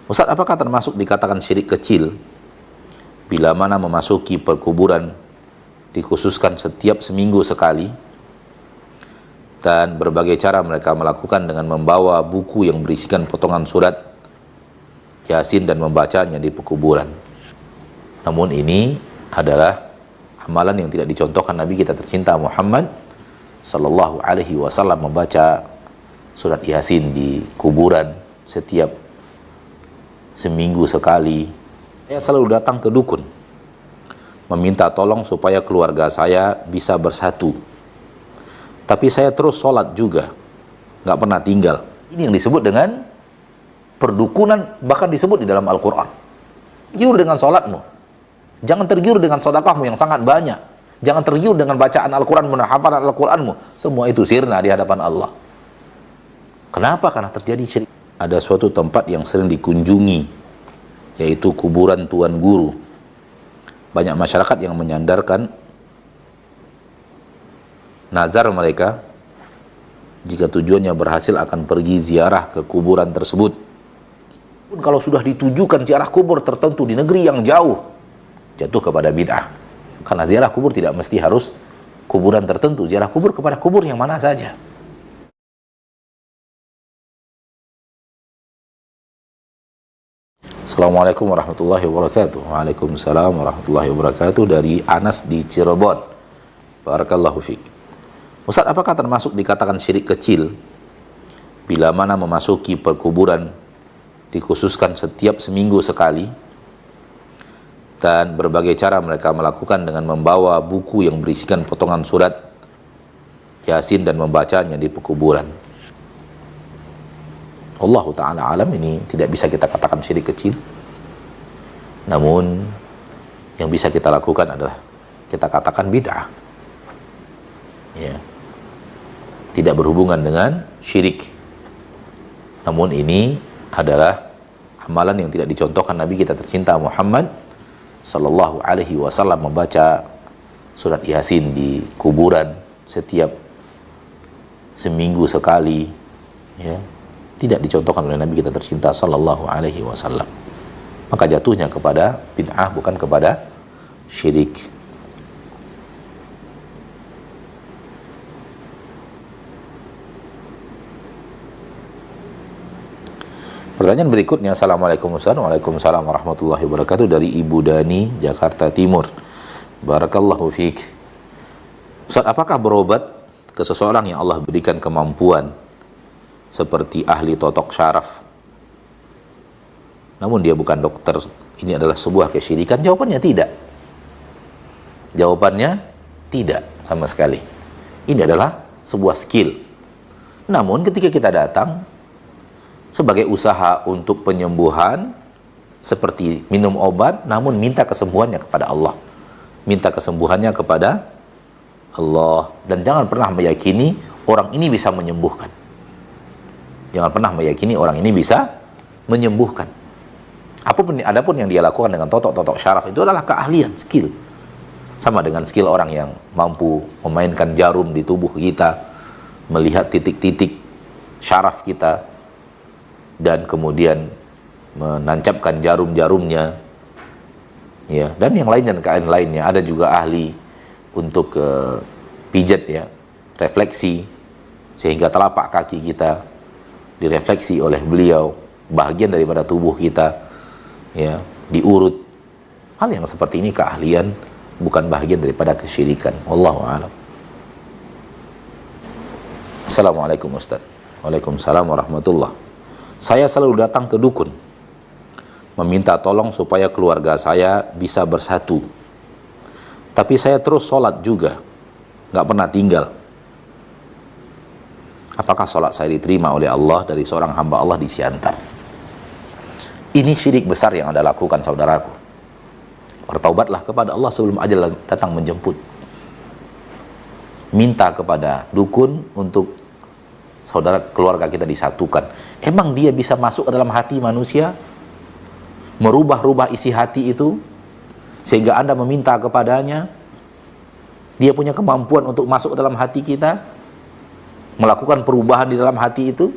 Ustaz, apakah termasuk dikatakan syirik kecil bila mana memasuki perkuburan dikhususkan setiap seminggu sekali, dan berbagai cara mereka melakukan dengan membawa buku yang berisikan potongan surat Yasin dan membacanya di pekuburan. Namun ini adalah amalan yang tidak dicontohkan Nabi kita tercinta Muhammad sallallahu alaihi wasallam, membaca surat Yasin di kuburan setiap seminggu sekali. Saya selalu datang ke dukun meminta tolong supaya keluarga saya bisa bersatu, tapi saya terus sholat juga, nggak pernah tinggal. Ini yang disebut dengan perdukunan, bahkan disebut di dalam Al-Quran. Tergiur dengan sholatmu, jangan tergiur dengan sedekahmu yang sangat banyak, jangan tergiur dengan bacaan Al-Quran, hafalan Al-Quranmu. Semua itu sirna di hadapan Allah. Kenapa? Karena terjadi syirik. Ada suatu tempat yang sering dikunjungi, yaitu kuburan Tuan Guru. Banyak masyarakat yang menyandarkan nazar mereka, jika tujuannya berhasil akan pergi ziarah ke kuburan tersebut. Pun kalau sudah ditujukan ziarah kubur tertentu di negeri yang jauh, jatuh kepada bid'ah. Karena ziarah kubur tidak mesti harus kuburan tertentu, ziarah kubur kepada kubur yang mana saja. Assalamualaikum warahmatullahi wabarakatuh. Waalaikumsalam warahmatullahi wabarakatuh. Dari Anas di Cirebon. Barakallahu fiik. Ustaz, apakah termasuk dikatakan syirik kecil bila mana memasuki perkuburan dikhususkan setiap seminggu sekali, dan berbagai cara mereka melakukan dengan membawa buku yang berisikan potongan surat Yasin dan membacanya di pekuburan? Allah Ta'ala alam, ini tidak bisa kita katakan syirik kecil. Namun yang bisa kita lakukan adalah kita katakan bid'ah, ya, tidak berhubungan dengan syirik. Namun ini adalah amalan yang tidak dicontohkan Nabi kita tercinta Muhammad sallallahu alaihi wasallam, membaca surat Yasin di kuburan setiap seminggu sekali, ya, tidak dicontohkan oleh Nabi kita tercinta sallallahu alaihi wasallam. Maka jatuhnya kepada bid'ah, bukan kepada syirik. Pertanyaan berikutnya, Assalamualaikum Ustaz. Waalaikumsalam warahmatullahi wabarakatuh. Dari Ibu Dani, Jakarta Timur. Barakallahu fiik. Ustaz, apakah berobat ke seseorang yang Allah berikan kemampuan seperti ahli totok syaraf, namun dia bukan dokter, ini adalah sebuah kesyirikan? Jawabannya tidak. Jawabannya tidak sama sekali. Ini adalah sebuah skill. Namun ketika kita datang sebagai usaha untuk penyembuhan, seperti minum obat, namun minta kesembuhannya kepada Allah, minta kesembuhannya kepada Allah, dan jangan pernah meyakini orang ini bisa menyembuhkan. Jangan pernah meyakini orang ini bisa menyembuhkan. Adapun yang dia lakukan dengan totok-totok syaraf itu adalah keahlian, skill. Sama dengan skill orang yang mampu memainkan jarum di tubuh kita, melihat titik-titik syaraf kita, dan kemudian menancapkan jarum-jarumnya, ya, dan yang lainnya. Ada juga ahli untuk pijat, ya, refleksi, sehingga telapak kaki kita direfleksi oleh beliau, bagian daripada tubuh kita, ya, diurut. Hal yang seperti ini keahlian, bukan bagian daripada kesyirikan. Wallahu a'lam. Assalamualaikum Ustaz. Waalaikumsalam warahmatullah. Saya selalu datang ke dukun meminta tolong supaya keluarga saya bisa bersatu, tapi saya terus sholat juga, nggak pernah tinggal. Apakah sholat saya diterima oleh Allah dari seorang hamba Allah di Siantar? Ini syirik besar yang Anda lakukan, saudaraku. Bertaubatlah kepada Allah sebelum ajal datang menjemput. Minta kepada dukun untuk saudara keluarga kita disatukan. Emang dia bisa masuk ke dalam hati manusia, merubah-rubah isi hati itu, sehingga Anda meminta kepadanya? Dia punya kemampuan untuk masuk ke dalam hati kita, melakukan perubahan di dalam hati itu?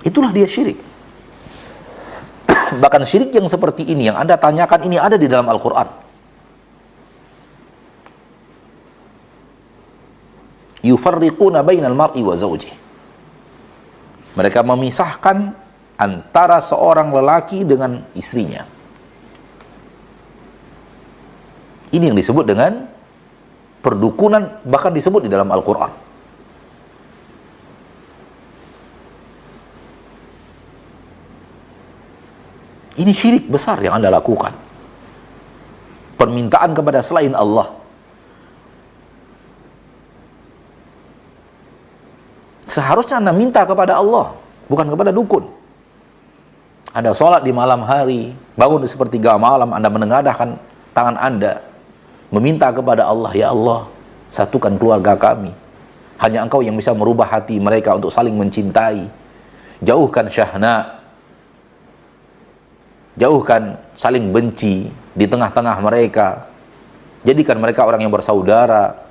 Itulah dia syirik. Bahkan syirik yang seperti ini, yang Anda tanyakan, ini ada di dalam Al-Quran. Yufarriquna bainal mar'i wa zawjih. Mereka memisahkan antara seorang lelaki dengan istrinya. Ini yang disebut dengan perdukunan, bahkan disebut di dalam Al-Quran. Ini syirik besar yang Anda lakukan. Permintaan kepada selain Allah. Seharusnya Anda minta kepada Allah, bukan kepada dukun. Anda sholat di malam hari, bangun di sepertiga malam, Anda menengadahkan tangan Anda, meminta kepada Allah, ya Allah, satukan keluarga kami. Hanya Engkau yang bisa merubah hati mereka untuk saling mencintai. Jauhkan syahna, jauhkan saling benci di tengah-tengah mereka. Jadikan mereka orang yang bersaudara.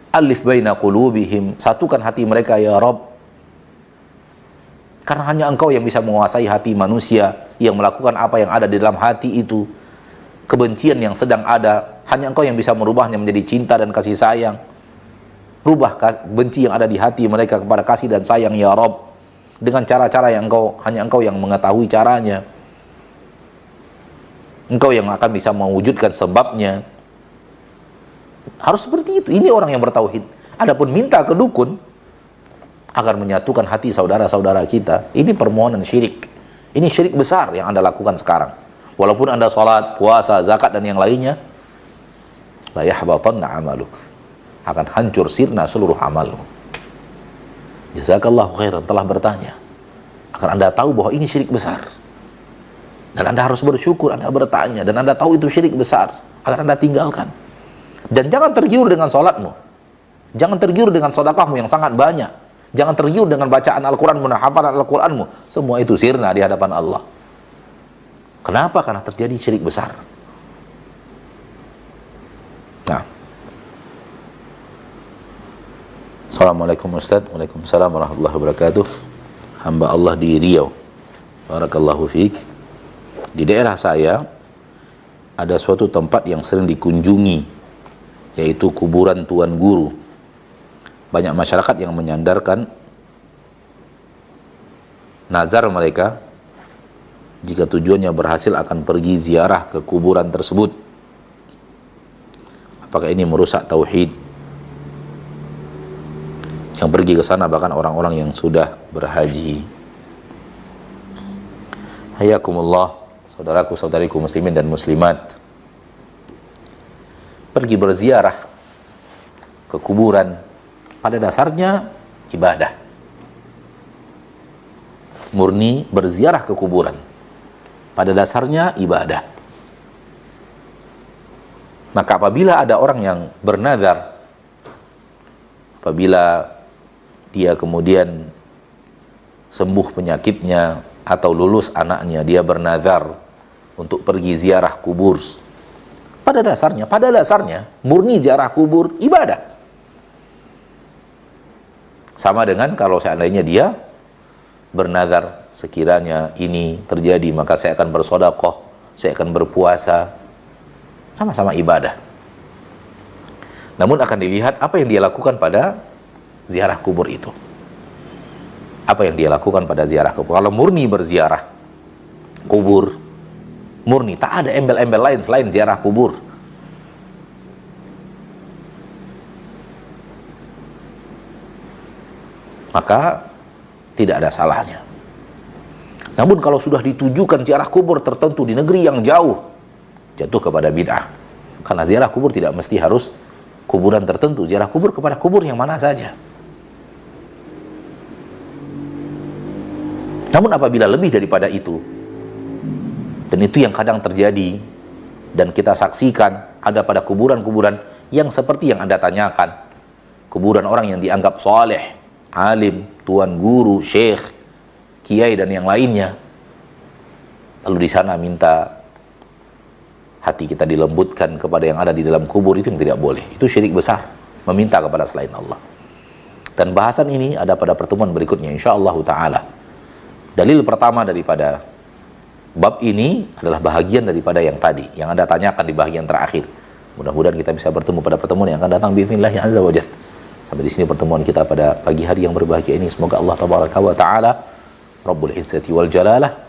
Alif baina qulubihim, satukan hati mereka ya Rabb. Karena hanya Engkau yang bisa menguasai hati manusia, yang melakukan apa yang ada di dalam hati itu. Kebencian yang sedang ada, hanya Engkau yang bisa merubahnya menjadi cinta dan kasih sayang. Rubah benci yang ada di hati mereka kepada kasih dan sayang ya Rabb, dengan cara-cara yang hanya Engkau yang mengetahui caranya. Engkau yang akan bisa mewujudkan sebabnya. Harus seperti itu. Ini orang yang bertauhid. Adapun minta ke dukun agar menyatukan hati saudara-saudara kita, ini permohonan syirik. Ini syirik besar yang Anda lakukan sekarang. Walaupun Anda sholat, puasa, zakat dan yang lainnya, la yahbatanna amaluk, akan hancur sirna seluruh amalmu. Jazakallahu khairan telah bertanya, agar Anda tahu bahwa ini syirik besar. Dan Anda harus bersyukur Anda bertanya, dan Anda tahu itu syirik besar, agar Anda tinggalkan. Dan jangan tergiur dengan sholatmu, jangan tergiur dengan sedekahmu yang sangat banyak, jangan tergiur dengan bacaan Al-Quran, hafalan Al-Quranmu. Semua itu sirna di hadapan Allah. Kenapa? Karena terjadi syirik besar. Nah, Assalamualaikum Ustaz. Waalaikumsalam warahmatullahi wabarakatuh. Hamba Allah di Riau, barakallahu fiik. Di daerah saya ada suatu tempat yang sering dikunjungi, yaitu kuburan Tuan Guru. Banyak masyarakat yang menyandarkan nazar mereka, jika tujuannya berhasil akan pergi ziarah ke kuburan tersebut. Apakah ini merusak tauhid? Yang pergi ke sana bahkan orang-orang yang sudah berhaji. Hayakumullah, saudaraku saudariku muslimin dan muslimat. Pergi berziarah ke kuburan pada dasarnya ibadah. Murni berziarah ke kuburan pada dasarnya ibadah. Maka apabila ada orang yang bernazar, apabila dia kemudian sembuh penyakitnya atau lulus anaknya, dia bernazar untuk pergi ziarah kubur. Pada dasarnya murni ziarah kubur ibadah. Sama dengan kalau seandainya dia bernazar, sekiranya ini terjadi maka saya akan bersedekah, saya akan berpuasa. Sama-sama ibadah. Namun akan dilihat apa yang dia lakukan pada ziarah kubur itu. Apa yang dia lakukan pada ziarah kubur. Kalau murni berziarah kubur, murni, tak ada embel-embel lain selain ziarah kubur, maka tidak ada salahnya. Namun kalau sudah ditujukan ziarah kubur tertentu di negeri yang jauh, jatuh kepada bid'ah. Karena ziarah kubur tidak mesti harus kuburan tertentu. Ziarah kubur kepada kubur yang mana saja. Namun apabila lebih daripada itu, dan itu yang kadang terjadi dan kita saksikan, ada pada kuburan-kuburan yang seperti yang Anda tanyakan, kuburan orang yang dianggap soleh, alim, tuan guru, syekh, kiai dan yang lainnya, lalu di sana minta hati kita dilembutkan kepada yang ada di dalam kubur, itu yang tidak boleh. Itu syirik besar, meminta kepada selain Allah. Dan bahasan ini ada pada pertemuan berikutnya insyaallah taala. Dalil pertama daripada bab ini adalah bahagian daripada yang tadi, yang Anda tanyakan di bahagian terakhir. Mudah-mudahan kita bisa bertemu pada pertemuan yang akan datang biiznillah azza wajalla. Sampai di sini pertemuan kita pada pagi hari yang berbahagia ini. Semoga Allah tabaraka wa taala Rabbul Izzati wal Jalalah